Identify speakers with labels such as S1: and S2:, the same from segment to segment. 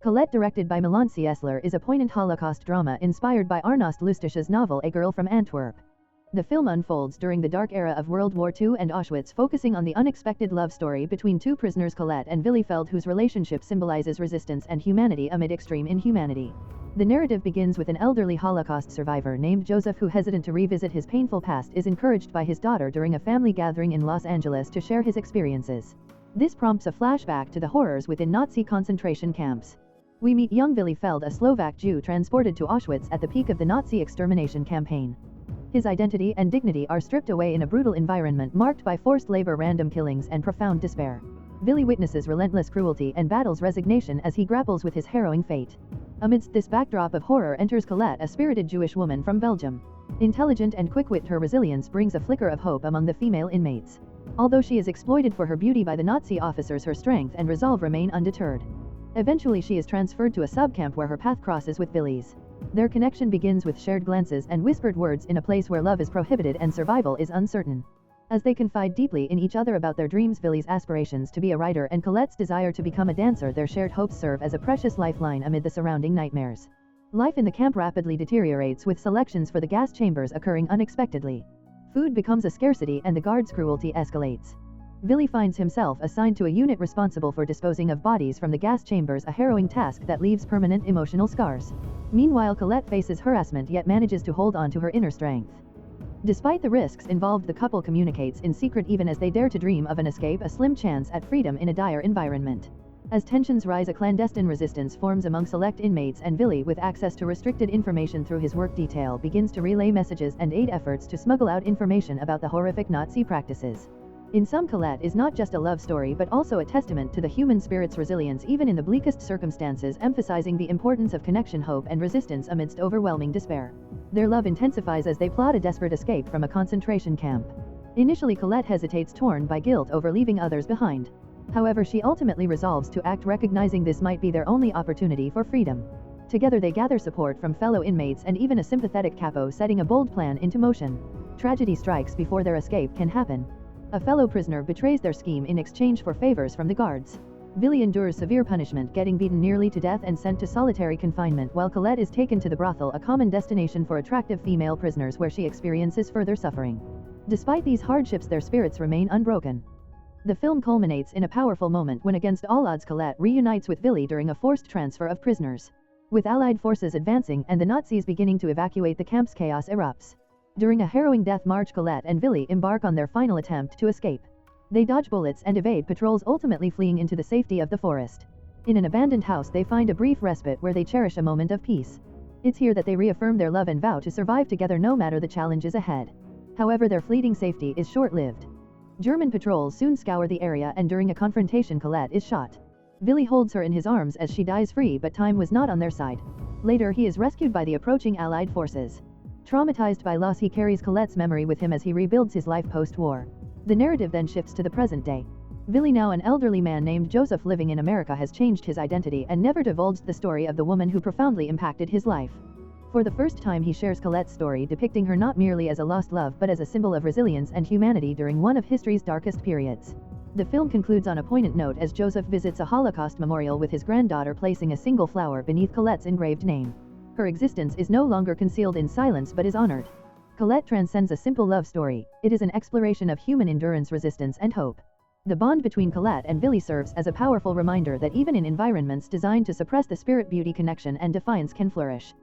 S1: Colette, directed by Milan Cieslar, is a poignant Holocaust drama inspired by Arnost Lustich's novel A Girl from Antwerp. The film unfolds during the dark era of World War II and Auschwitz, focusing on the unexpected love story between two prisoners, Colette and Villi, whose relationship symbolizes resistance and humanity amid extreme inhumanity. The narrative begins with an elderly Holocaust survivor named Joseph who, hesitant to revisit his painful past, is encouraged by his daughter during a family gathering in Los Angeles to share his experiences. This prompts a flashback to the horrors within Nazi concentration camps. We meet young Villi, a Slovak Jew transported to Auschwitz at the peak of the Nazi extermination campaign. His identity and dignity are stripped away in a brutal environment marked by forced labor, random killings, and profound despair. Villi witnesses relentless cruelty and battles resignation as he grapples with his harrowing fate. Amidst this backdrop of horror enters Colette, a spirited Jewish woman from Belgium. Intelligent and quick-witted, her resilience brings a flicker of hope among the female inmates. Although she is exploited for her beauty by the Nazi officers, her strength and resolve remain undeterred. Eventually she is transferred to a subcamp where her path crosses with Villi's. Their connection begins with shared glances and whispered words in a place where love is prohibited and survival is uncertain. As they confide deeply in each other about their dreams, Villi's aspirations to be a writer and Colette's desire to become a dancer, their shared hopes serve as a precious lifeline amid the surrounding nightmares. Life in the camp rapidly deteriorates, with selections for the gas chambers occurring unexpectedly. Food becomes a scarcity and the guards' cruelty escalates. Villi finds himself assigned to a unit responsible for disposing of bodies from the gas chambers, a harrowing task that leaves permanent emotional scars. Meanwhile, Colette faces harassment yet manages to hold on to her inner strength. Despite the risks involved, the couple communicates in secret even as they dare to dream of an escape, a slim chance at freedom in a dire environment. As tensions rise, a clandestine resistance forms among select inmates, and Villi, with access to restricted information through his work detail, begins to relay messages and aid efforts to smuggle out information about the horrific Nazi practices. In sum, Colette is not just a love story but also a testament to the human spirit's resilience even in the bleakest circumstances, emphasizing the importance of connection, hope, and resistance amidst overwhelming despair. Their love intensifies as they plot a desperate escape from a concentration camp. Initially, Colette hesitates, torn by guilt over leaving others behind. However, she ultimately resolves to act, recognizing this might be their only opportunity for freedom. Together they gather support from fellow inmates and even a sympathetic capo, setting a bold plan into motion. Tragedy strikes before their escape can happen. A fellow prisoner betrays their scheme in exchange for favors from the guards. Villi endures severe punishment, getting beaten nearly to death and sent to solitary confinement, while Colette is taken to the brothel, a common destination for attractive female prisoners, where she experiences further suffering. Despite these hardships, their spirits remain unbroken. The film culminates in a powerful moment when, against all odds, Colette reunites with Villi during a forced transfer of prisoners. With Allied forces advancing and the Nazis beginning to evacuate the camps, chaos erupts. During a harrowing death march, Colette and Villi embark on their final attempt to escape. They dodge bullets and evade patrols, ultimately fleeing into the safety of the forest. In an abandoned house they find a brief respite where they cherish a moment of peace. It's here that they reaffirm their love and vow to survive together no matter the challenges ahead. However, their fleeting safety is short-lived. German patrols soon scour the area, and during a confrontation Colette is shot. Villi holds her in his arms as she dies free, but time was not on their side. Later he is rescued by the approaching Allied forces. Traumatized by loss, he carries Colette's memory with him as he rebuilds his life post-war. The narrative then shifts to the present day. Villi, now an elderly man named Joseph living in America, has changed his identity and never divulged the story of the woman who profoundly impacted his life. For the first time he shares Colette's story, depicting her not merely as a lost love but as a symbol of resilience and humanity during one of history's darkest periods. The film concludes on a poignant note as Joseph visits a Holocaust memorial with his granddaughter, placing a single flower beneath Colette's engraved name. Her existence is no longer concealed in silence but is honored. Colette transcends a simple love story. It is an exploration of human endurance, resistance, and hope. The bond between Colette and Villi serves as a powerful reminder that even in environments designed to suppress the spirit, beauty, connection, and defiance can flourish.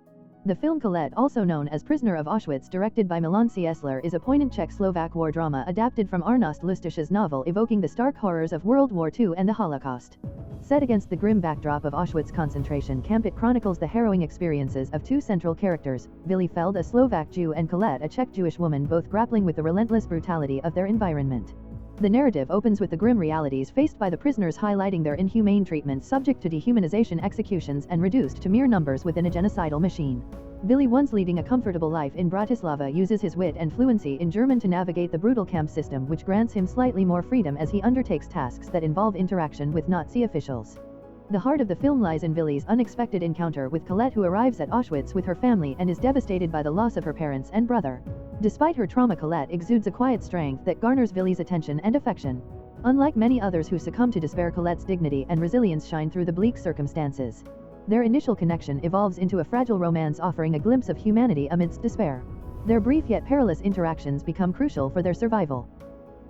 S1: The film Colette, also known as Prisoner of Auschwitz, directed by Milan Cieslar, is a poignant Czech-Slovak war drama adapted from Arnost Lustich's novel, evoking the stark horrors of World War II and the Holocaust. Set against the grim backdrop of Auschwitz concentration camp, it chronicles the harrowing experiences of two central characters, Villi, a Slovak Jew, and Colette, a Czech Jewish woman, both grappling with the relentless brutality of their environment. The narrative opens with the grim realities faced by the prisoners, highlighting their inhumane treatment, subject to dehumanization, executions, and reduced to mere numbers within a genocidal machine. Villi, once leading a comfortable life in Bratislava, uses his wit and fluency in German to navigate the brutal camp system, which grants him slightly more freedom as he undertakes tasks that involve interaction with Nazi officials. The heart of the film lies in Villi's unexpected encounter with Colette, who arrives at Auschwitz with her family and is devastated by the loss of her parents and brother. Despite her trauma, Colette exudes a quiet strength that garners Villi's attention and affection. Unlike many others who succumb to despair, Colette's dignity and resilience shine through the bleak circumstances. Their initial connection evolves into a fragile romance offering a glimpse of humanity amidst despair. Their brief yet perilous interactions become crucial for their survival.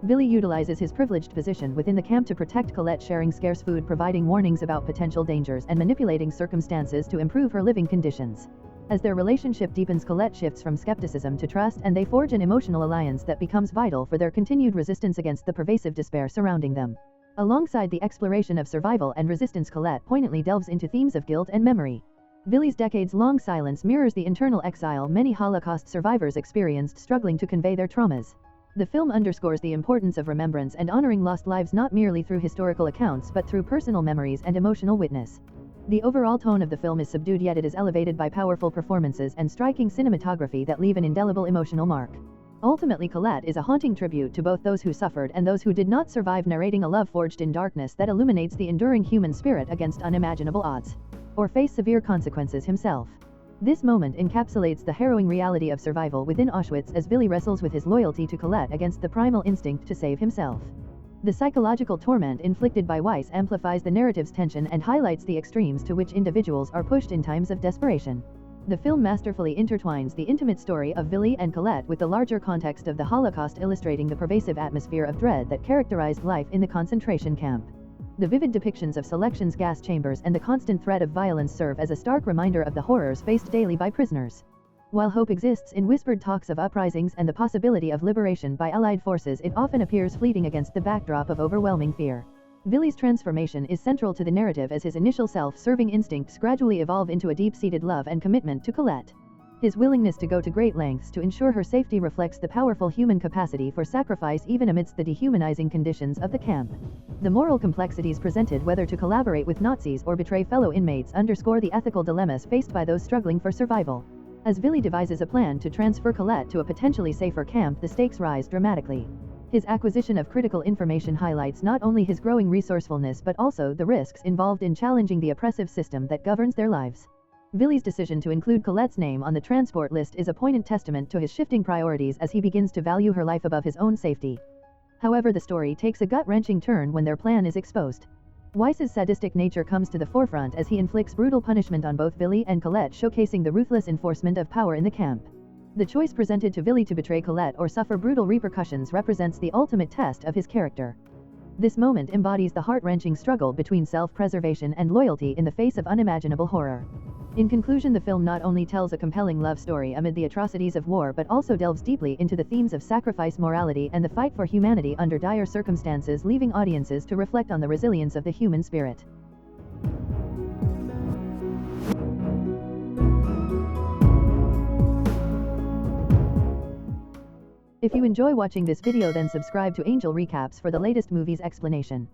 S1: Villi utilizes his privileged position within the camp to protect Colette, sharing scarce food, providing warnings about potential dangers, and manipulating circumstances to improve her living conditions. As their relationship deepens, Colette shifts from skepticism to trust, and they forge an emotional alliance that becomes vital for their continued resistance against the pervasive despair surrounding them. Alongside the exploration of survival and resistance, Colette poignantly delves into themes of guilt and memory. Villi's decades-long silence mirrors the internal exile many Holocaust survivors experienced, struggling to convey their traumas. The film underscores the importance of remembrance and honoring lost lives not merely through historical accounts but through personal memories and emotional witness. The overall tone of the film is subdued, yet it is elevated by powerful performances and striking cinematography that leave an indelible emotional mark. Ultimately, Colette is a haunting tribute to both those who suffered and those who did not survive, narrating a love forged in darkness that illuminates the enduring human spirit against unimaginable odds, or face severe consequences himself. This moment encapsulates the harrowing reality of survival within Auschwitz as Villi wrestles with his loyalty to Colette against the primal instinct to save himself. The psychological torment inflicted by Weiss amplifies the narrative's tension and highlights the extremes to which individuals are pushed in times of desperation. The film masterfully intertwines the intimate story of Villi and Colette with the larger context of the Holocaust, illustrating the pervasive atmosphere of dread that characterized life in the concentration camp. The vivid depictions of selections, gas chambers, and the constant threat of violence serve as a stark reminder of the horrors faced daily by prisoners. While hope exists in whispered talks of uprisings and the possibility of liberation by Allied forces, it often appears fleeting against the backdrop of overwhelming fear. Villi's transformation is central to the narrative as his initial self-serving instincts gradually evolve into a deep-seated love and commitment to Colette. His willingness to go to great lengths to ensure her safety reflects the powerful human capacity for sacrifice even amidst the dehumanizing conditions of the camp. The moral complexities presented, whether to collaborate with Nazis or betray fellow inmates, underscore the ethical dilemmas faced by those struggling for survival. As Villi devises a plan to transfer Colette to a potentially safer camp, the stakes rise dramatically. His acquisition of critical information highlights not only his growing resourcefulness but also the risks involved in challenging the oppressive system that governs their lives. Villi's decision to include Colette's name on the transport list is a poignant testament to his shifting priorities as he begins to value her life above his own safety. However, the story takes a gut-wrenching turn when their plan is exposed. Weiss's sadistic nature comes to the forefront as he inflicts brutal punishment on both Villi and Colette, showcasing the ruthless enforcement of power in the camp. The choice presented to Villi to betray Colette or suffer brutal repercussions represents the ultimate test of his character. This moment embodies the heart-wrenching struggle between self-preservation and loyalty in the face of unimaginable horror. In conclusion, the film not only tells a compelling love story amid the atrocities of war but also delves deeply into the themes of sacrifice, morality, and the fight for humanity under dire circumstances, leaving audiences to reflect on the resilience of the human spirit. If you enjoy watching this video, then subscribe to Angel Recaps for the latest movies explanation.